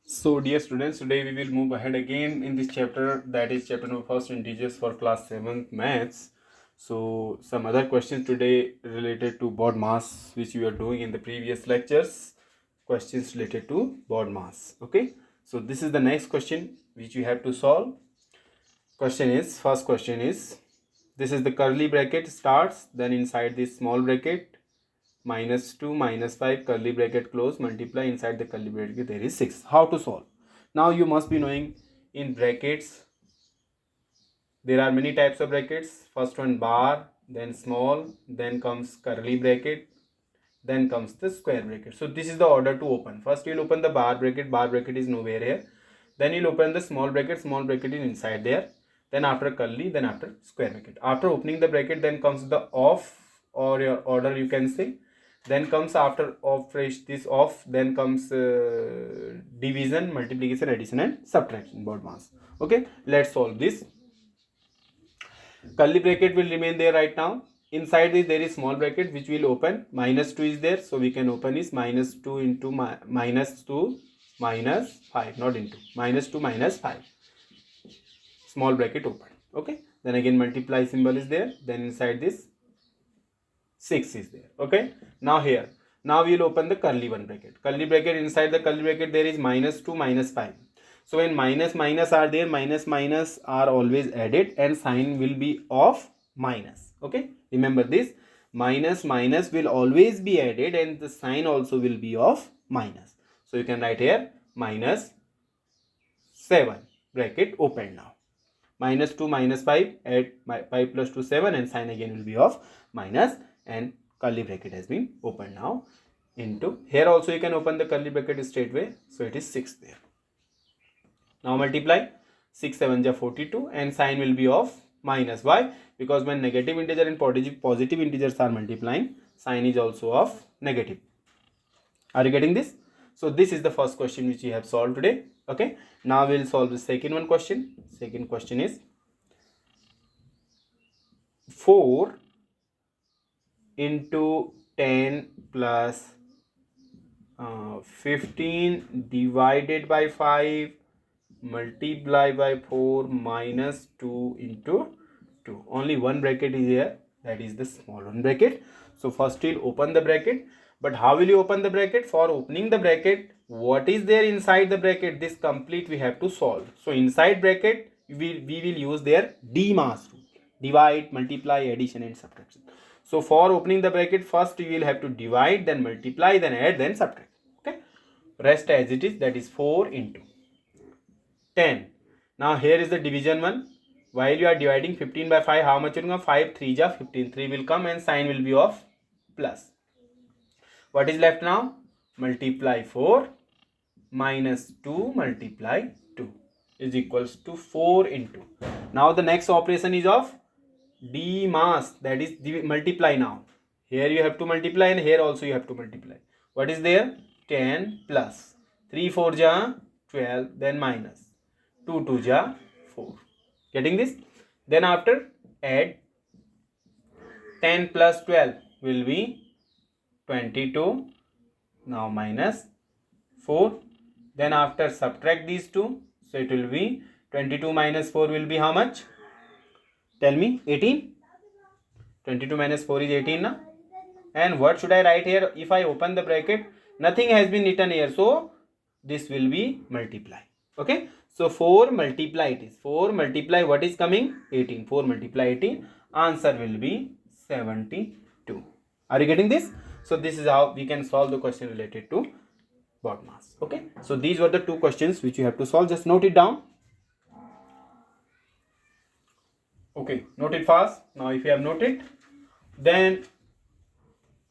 So dear students, today we will move ahead again in this chapter, that is chapter number first, integers for class 7th maths. So some other questions today related to board mass, which we are doing in the previous lectures, questions related to board mass. Okay, so this is the next question which you have to solve. First question is, this is the curly bracket starts, then inside this small bracket -2 -5 curly bracket close, multiply, inside the curly bracket there is 6. How to solve? Now you must be knowing in brackets there are many types of brackets. First one bar, then small, then comes curly bracket, then comes the square bracket. So this is the order to open. First you will open the bar bracket is nowhere here. Then you'll open the small bracket is inside there. Then after curly, then after square bracket. After opening the bracket, then comes the off, or your order you can say. Then comes after off, this off, then comes division, multiplication, addition and subtraction, board mass. Okay, let's solve this. Curly bracket will remain there right now. Inside this there is small bracket which will open. -2 is there, so we can open is -2 into -2 minus 5, not into, -2 minus 5, small bracket open. Okay, then again multiply symbol is there, then inside this 6 is there. Okay, now here, now we will open the curly bracket. Inside the curly bracket there is -2 minus 5. So when minus minus are there, minus are always added and sign will be of minus. Okay, remember this, minus will always be added and the sign also will be of minus. So you can write here -7 bracket open now. -2 minus 5, add 5 plus 2 7 and sign again will be of minus, and curly bracket has been opened now. Into here also you can open the curly bracket straight away, so it is 6 there. Now multiply, 6 7 ja 42 and sign will be of minus. Why? Because when negative integer and positive integers are multiplying, sign is also of negative. Are you getting this? So this is the first question which we have solved today. Okay, now we will solve the second question. Second question is 4 into 10 plus 15 divided by 5 multiply by 4 minus 2 into 2. Only one bracket is here, that is the small one bracket. So first we'll open the bracket. But how will you open the bracket? For opening the bracket, what is there inside the bracket, this complete we have to solve. So inside bracket we will use their D mass rule, divide, multiply, addition and subtraction. So for opening the bracket, first you will have to divide, then multiply, then add, then subtract. Okay, rest as it is, that is 4 into 10. Now here is the division one. While you are dividing 15 by 5, how much will come? 5 3 ja 15, 3 will come and sign will be of plus. What is left now? Multiply 4 minus 2 multiply 2 is equals to 4 into. Now the next operation is of D mass, that is multiply. Now here you have to multiply and here also you have to multiply. What is there? 10 plus 3 4 ja 12, then minus 2 2 ja 4. Getting this? Then after add, 10 plus 12 will be 22. Now minus 4. Then after subtract these two, so it will be 22 minus 4 will be how much? Tell me. 18. 22 minus 4 is 18 na? And what should I write here? If I open the bracket, nothing has been written here, so this will be multiply. Okay, so 4 multiply it is. 4 multiply what is coming? 18. 4 multiply 18. Answer will be 72. Are you getting this? So this is how we can solve the question related to board mass. Okay, so these were the two questions which you have to solve. Just note it down. Okay, note it fast. Now if you have noted, then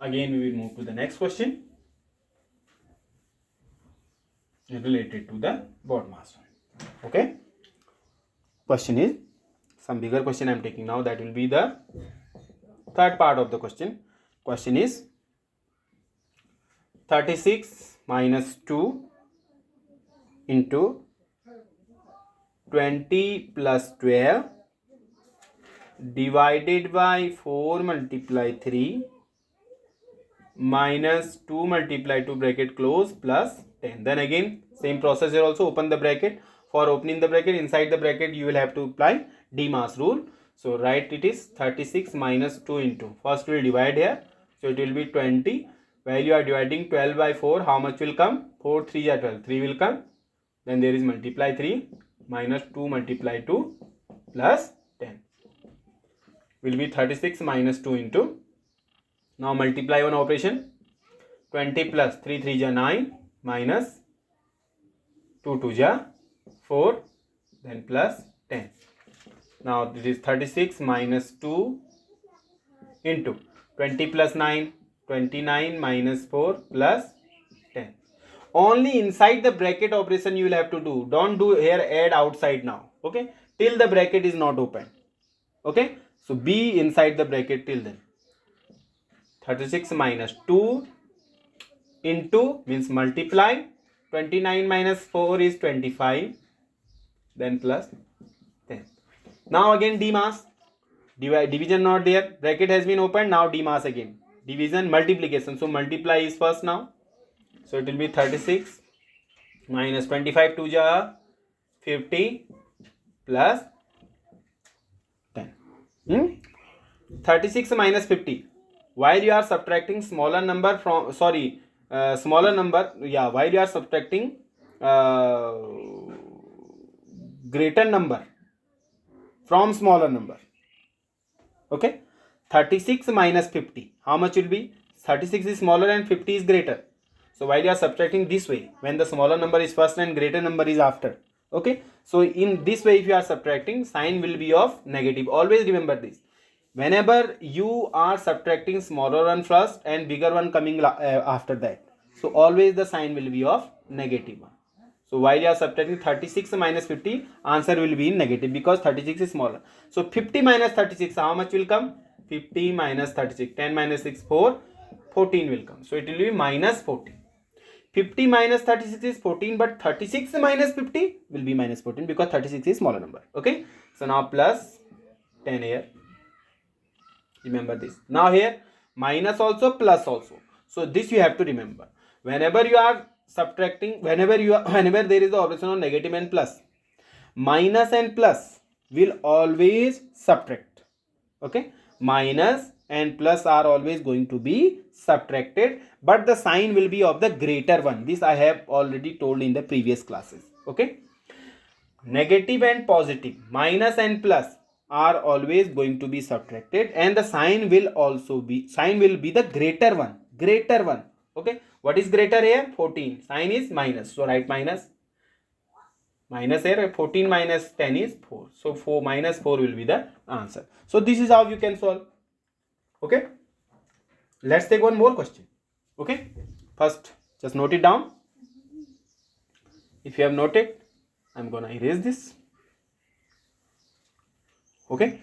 again we will move to the next question related to the board mass. Okay, question is some bigger question I am taking now, that will be the third part of the question. Question is 36 minus 2 into 20 plus 12 divided by 4 multiply 3 minus 2 multiply 2 bracket close plus 10. Then again same process here also, open the bracket. For opening the bracket, inside the bracket you will have to apply DMAS rule. So write it is 36 minus 2 into, first we will divide here, so it will be 20. While you are dividing 12 by 4, how much will come? 4 3 are 12, 3 will come. Then there is multiply 3 minus 2 multiply 2 plus 10 will be 36 minus 2 into. Now multiply one operation. 20 plus 3 3 ja 9 minus 2 2 ja 4, then plus 10. Now this is 36 minus 2 into 20 plus 9, 29 minus 4 plus 10. Only inside the bracket operation you will have to do. Don't do here add outside now. Okay, till the bracket is not open. Okay, so be inside the bracket till then. 36 minus 2 into means multiply. 29 minus 4 is 25, then plus 10. Now again DMAS. Division not there, bracket has been opened. Now DMAS again, division multiplication. So multiply is first now, so it will be 36 minus 25 2 ja 50 plus 10. 36 minus 50. While you are subtracting smaller number from smaller number, yeah, while you are subtracting greater number from smaller number. Okay, 36 minus 50, how much will be? 36 is smaller and 50 is greater. So while you are subtracting this way, when the smaller number is first and greater number is after. Okay, so in this way if you are subtracting, sign will be of negative. Always remember this. Whenever you are subtracting smaller one first and bigger one coming after that, so always the sign will be of negative one. So while you are subtracting 36 minus 50, answer will be in negative because 36 is smaller. So 50 minus 36, how much will come? 50 minus 36, 10 minus 6, 4, 14 will come. So it will be minus 14. 50 minus 36 is 14, but 36 minus 50 will be minus 14 because 36 is smaller number. Okay, so now plus 10 here. Remember this. Now here minus also, plus also. So this you have to remember. Whenever you are subtracting, whenever there is the operation of negative and plus, minus and plus will always subtract. Okay, minus and plus are always going to be subtracted, but the sign will be of the greater one. This I have already told in the previous classes. Okay, negative and positive, minus and plus are always going to be subtracted, and the sign will be the greater one. Okay, what is greater here? 14. Sign is minus, so write minus here. 14 minus 10 is 4, so 4 minus 4 will be the answer. So this is how you can solve. Okay, let's take one more question. Okay, first just note it down. If you have noted, I'm gonna erase this. Okay,